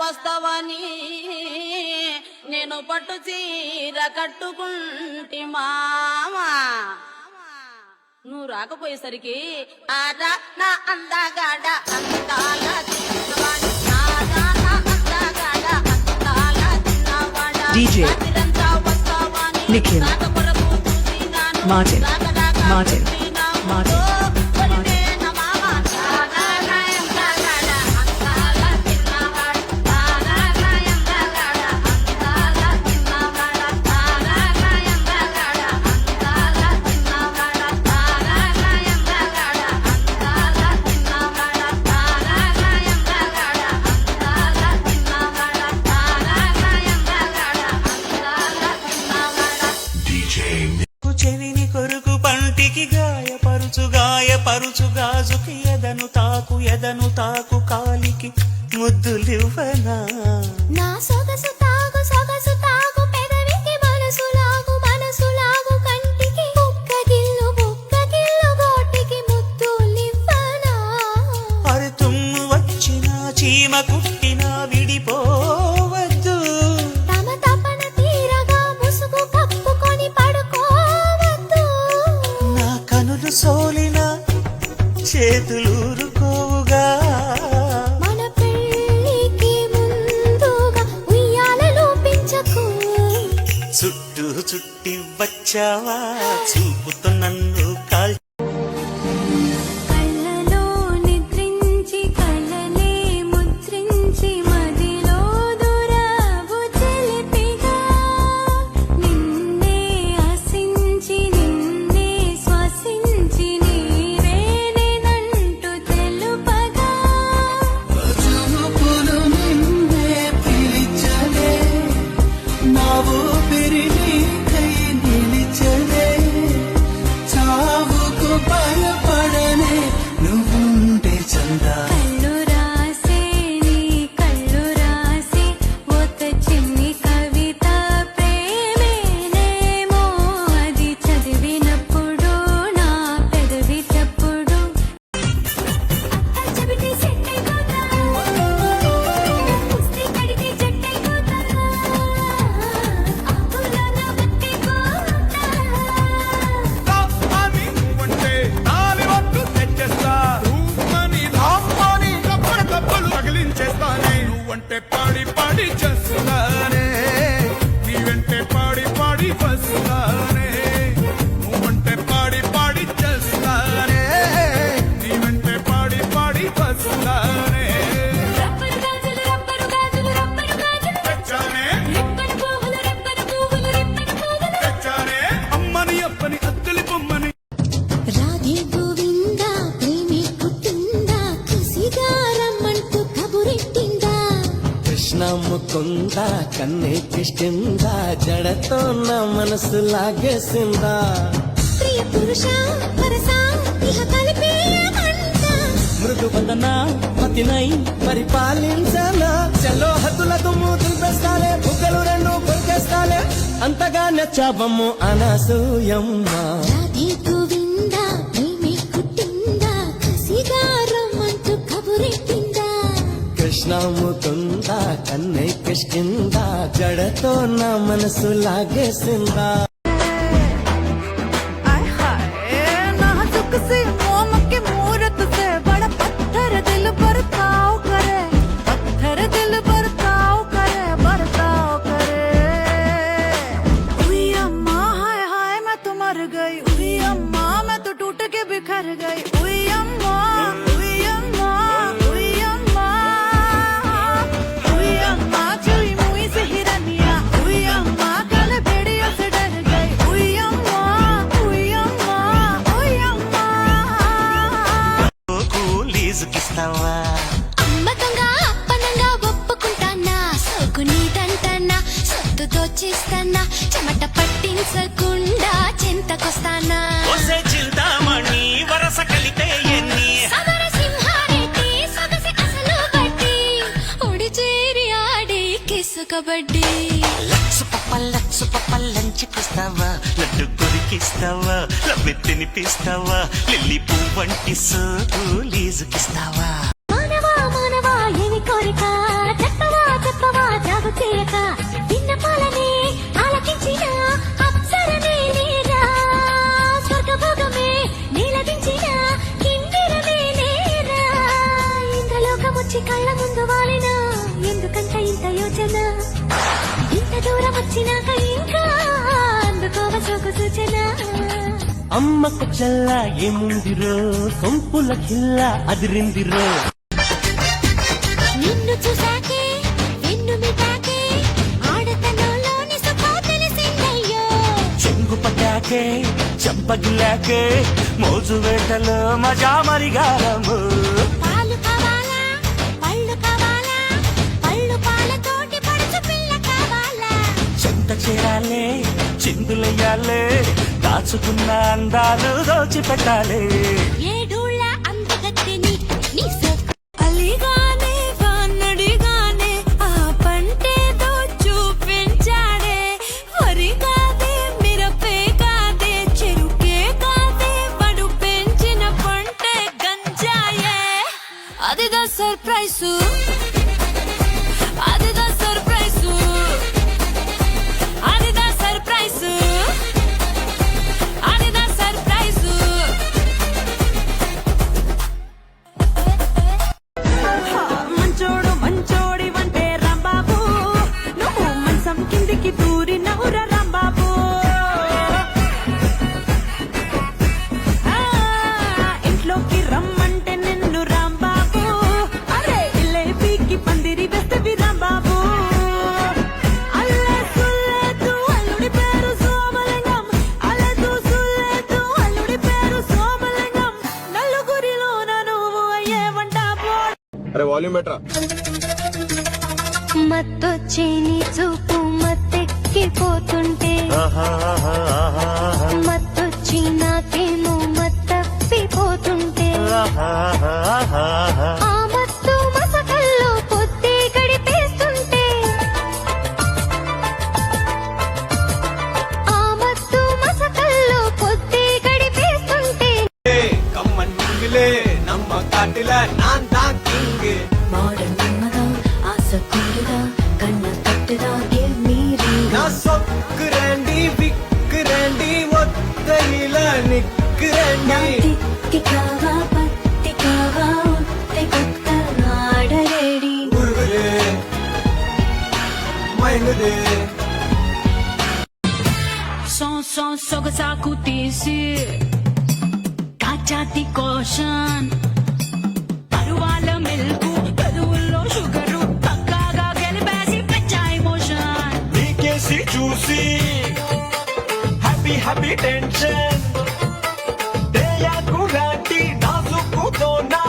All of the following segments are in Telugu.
వస్తవని నేను పట్టు చీర కట్టుకుంటి మామా నువ్వు రాకపోయేసరికి ఆట నా అందగాడ అందాల చిన్నవాడ DJ Nikhil Martin Martin Martin చెవిని కొరుకు పంటికి గాయపరుచు గాజుకి ఎదను తాకు కాలికి ముద్దులివ్వనా నా సొగసు తాగు పెదవికి మనసు లాగు కంటికి బుక్కగిల్లు గోటికి ముద్దులివ్వనా అరి తుమ్ము వచ్చిన చీమ కుట్టిన విడిపోవద్దు తమ తపన తీరగా ముసుగు కప్పుకొని పడుకోవద్దు నా కనులు సోలిన చేతులూరుకోవుగా మన పెళ్ళికి ముందుగా ఉయ్యాలలో పెంచకు చుట్టి వచ్చావా చూపుతో నన్ను కాల్ కళ్ళలో నిద్రించి కళ్ళనే ముద్రించి మదిలో దూరావు తెలిపిగా నిన్నే ఆశించి నిన్నే శ్వాసించి నీవేనేనంటూ తెలుపగా చూపులు నిన్నే పిలిచలే నా ఊపిరి నీకై నిలిచలే చావుకు భయపడనే నువ్వుంటే చందా కళ్ళు రాసే ఒక చిన్ని కవిత ప్రేమేనేమో అది చదివినప్పుడు నా పెదవి చప్పుడు చెబితే సెట్ అయిపోతా పుస్తీ కడితే జట్ అయిపోతా ఆకులోన బతిపోతా అంటే నాలి వద్దు తెచ్చేస్తా రూమని రామ్మని కప్పలు పగిలించేస్తానే నువ్వంటే పాడి చేస్తానే నీ వెంటే పాడి వస్తానే నువ్వంటే పాడి చేస్తానే నీ వెంటే పాడి వస్తానే రబ్బరు గాజులు తెచ్చానే రెప్పను పువ్వులు రెప్పను పువ్వులు తెచ్చానే అమ్మని అప్పని అత్తలి బొమ్మని రాధే గోవిందా ప్రేమే కుట్టిందా కసిగా రమ్మంటూ కబురెట్టిందా కృష్ణ ముకుంద కన్నే కిష్కిందా జడతో నా మనసు లాగేసిందా ప్రియ పురుష వరస ఇహ కలిపేయమంట మృదు వదన పతినై పరిపాలించనా చలో హద్దులకు మూతులు పెస్తాలే బుగ్గలు రెండు కొరికేస్తాలే అంతగా నచ్చావమ్ము అనసూయమ్మ రాధే గోవిందా ప్రేమే కుట్టిందా కసిగా రమ్మంటూ కబురెట్టిందా కృష్ణ ముకుంద కన్నే కిష్కిందా జడతో నా మనసు లాగేసిందా आय हाय नाजुक सी मोम की मूरत से बड़ा पत्थर दिल बरताव करे उई अम्मा हाय हाय मैं तो मर गई उई अम्मा मैं तो टूट के बिखर गई उई अम्मा उई अम्मा उई अम्मा उई अम्मा चुई मुई से हिरनिया उई अम्मा कल भेड़ियों से डर गई उई अम्मा उई अम्मा उई अम्मा లీజుకిస్తావా అమ్మకంగా అప్పనంగా ఒప్పుకుంటానా సోకు నీదంటానా సొత్తు దోచేస్తానా చెమట పట్టించకుండా చింతకొస్తానా చింతామణి వరస కలితే ఎన్ని సదర సింహారెడ్డి సొగసి అసలు బట్టి ఒడి చేరి ఆడి కిసు కబడ్డీ లచ్చు పప్ప లంచుకిస్తావా లడ్డు కొరికిస్తావా లవ్వె తినిపిస్తావా లిల్లీ పువ్వంటి సోకు లీజుకిస్తావా మానవా మానవా ఏమి కోరిక చెప్పవా వచ్చినాక ఇంకా అందుకోవ సొగ సూచన అమ్మకు చెల్ల ఏముందిరో సొంపుల కిల్ల అదిరిందిరో నిన్ను చూసాకే వెన్ను మిటాకే ఆడతనంలోని సుఖం తెలిసిందయ్యో చెంగు పట్టాకే చెంపగిలాకే మోజు వేటలో మజా మరిగారము పాలు కావాలా పళ్ళు కావాలా పళ్ళు పాలతోటి పడుచు పిల్ల కావాలా చెంత చేరాలే చిందులయ్యాలే దాచుకున్న అందాలు దోచిపెట్టాలే ఏడూళ్ళ అందగత్తెని నీ సొక్క అలిగానే వానడిగానే ఆ పంటేదో చూపించాడే వరి కాదే మిరపే కాదే చెరుకే కాదే పడు పెంచిన పంటే గంజాయే అదిదా సర్ప్రైజు అదిదా సర్ప్రైజు అదిదా సర్ప్రైజు అదిదా సర్ప్రైజు మంచోడు మంచోడి వంటే రాంబాబు నువ్వు మంచం కిందికి దూరి నవ్వురా రాంబాబు ఇంట్లోకి రమ్మంటే నిన్ను రాంబాబు అరే ఇల్లే పీకి పందిరి వేస్తవి రాంబాబు అల్లెదు అల్లుడి పేరు సోమలింగం అల్లెదు సుల్లెదు అల్లుడి పేరు సోమలింగం నలుగురిలోన నువ్వు అయ్యేవంటావు అరే వాల్యూమ్ బెటరా మత్తొచ్చే నీ చూపు మత్తెక్కిపోతుంటే మత్తొచ్చి నాకేమో మత్తప్పిపోతుంటే ఆ మత్తు మసకల్లో పొద్దే గడిపేస్తుంటే ఆ మత్తు మసకల్లో పొద్దే గడిపేస్తుంటే కమ్మన్నిలే నమ్మ కాటిల నాన్ కింగ్ மாடல் மன்மதம் ஆசை கூடுதா கண்ண தட்டுதா give me ring నా సొక్కురండి విక్కురండి ఒత్తయిల నిక్కురండి తిక్కికావా పత్తికావా ఉత్తి కొత్త ఆడలేడి మురుగులే మైంగుదే సొగసాకు తీసి కాచాతి కోషన్ పరువాల మిల్కు పెదవుల్లో షుగరు పక్కాగా గెలిపేసి పెంచా ఎమోషన్ నీకేసి చూసి హ్యాపీ హ్యాపీ టెన్షన్ దేయాకు లాంటి నాజుకుతోనా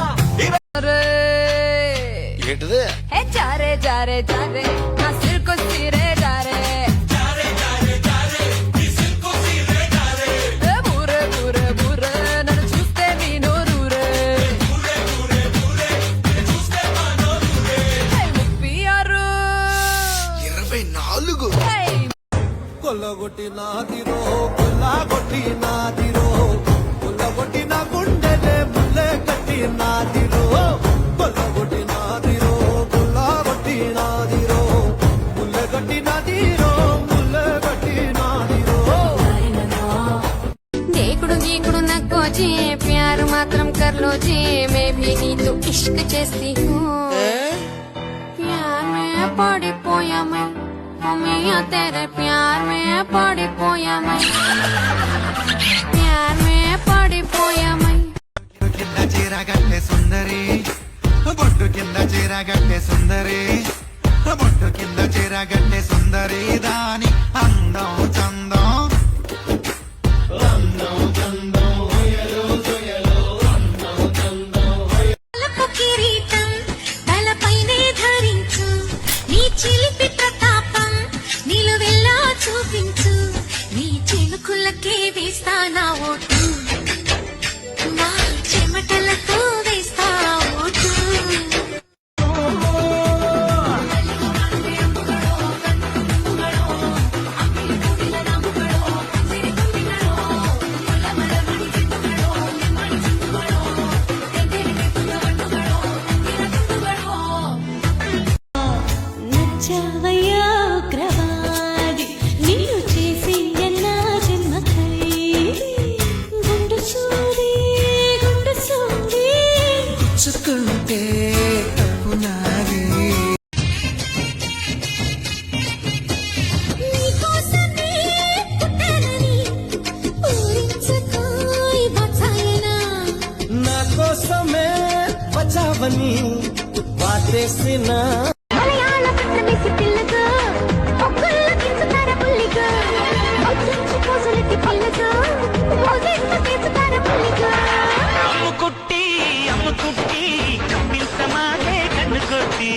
ఏంటిది జారే జారే జారే నా సిల్కు సిరే జారే బూరే బూరే బూరే నన్ను చూస్తే మీ నోరూరే 24 కొల్లగొట్టి నాదిరో కొల్లగొట్టి నాదిరో కొల్లగొట్టి నా గుండెలే ముల్లె కట్టి నాదిరో కొల్లగొట్టి నాదిరో కొల్లగొట్టి నాదిరో ముల్లె కట్టి నాదిరో ముల్లె కట్టి నాదిరో देखड़ू गीकड़ू नको जी प्यार मात्रम कर लो जी मैं भी नहीं तो इश्क చేస్తి हूँ प्यार में पड़ी पोया मैं मिया तेरे प्यार में पड़ी पोया मैं प्यार में पड़ी पोया मैं కింద చీర గట్టె సుందరి బొట్టు కింద చీర గట్టె సుందరి బొట్టు కింద చీర గట్టె సుందరి దాని అందం చందం తలకు కిరీటం తలపైనే ధరించు నీ చిలిపి ప్రతాపం నిలువెల్లా చూపించు నీ చిలుకులకే వేస్తా నా ఓటు నా చెమటలతో వేస్తా ఓటు నచ్చావయ్యా ఉగ్రవాది నిన్ను చేసి ఎన్నా జన్మకై గుండు సూది చుక్కుంటే తప్పు నాది నీ వేసిన మలయాళ పట్టమేసి పిల్లగా ఒక్కళ్ళ కించుతార పుల్లిగా ఒక్కించి పోసులెత్తి పిల్లగా మోజెత్త తీసుతార పుల్లిగా అమ్ముకుట్టి కప్పించమాటే కన్ను కొట్టి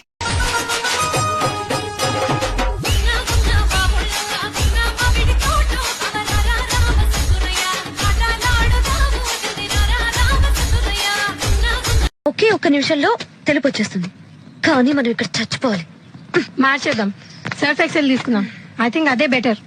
ఒకే ఒక్క నిమిషంలో తెలుపు వచ్చేస్తుంది కానీ మనం ఇక్కడ చచ్చిపోవాలి మార్చేద్దాం సర్ఫ్ ఎక్సెల్ తీసుకుందాం ఐ థింక్ అదే బెటర్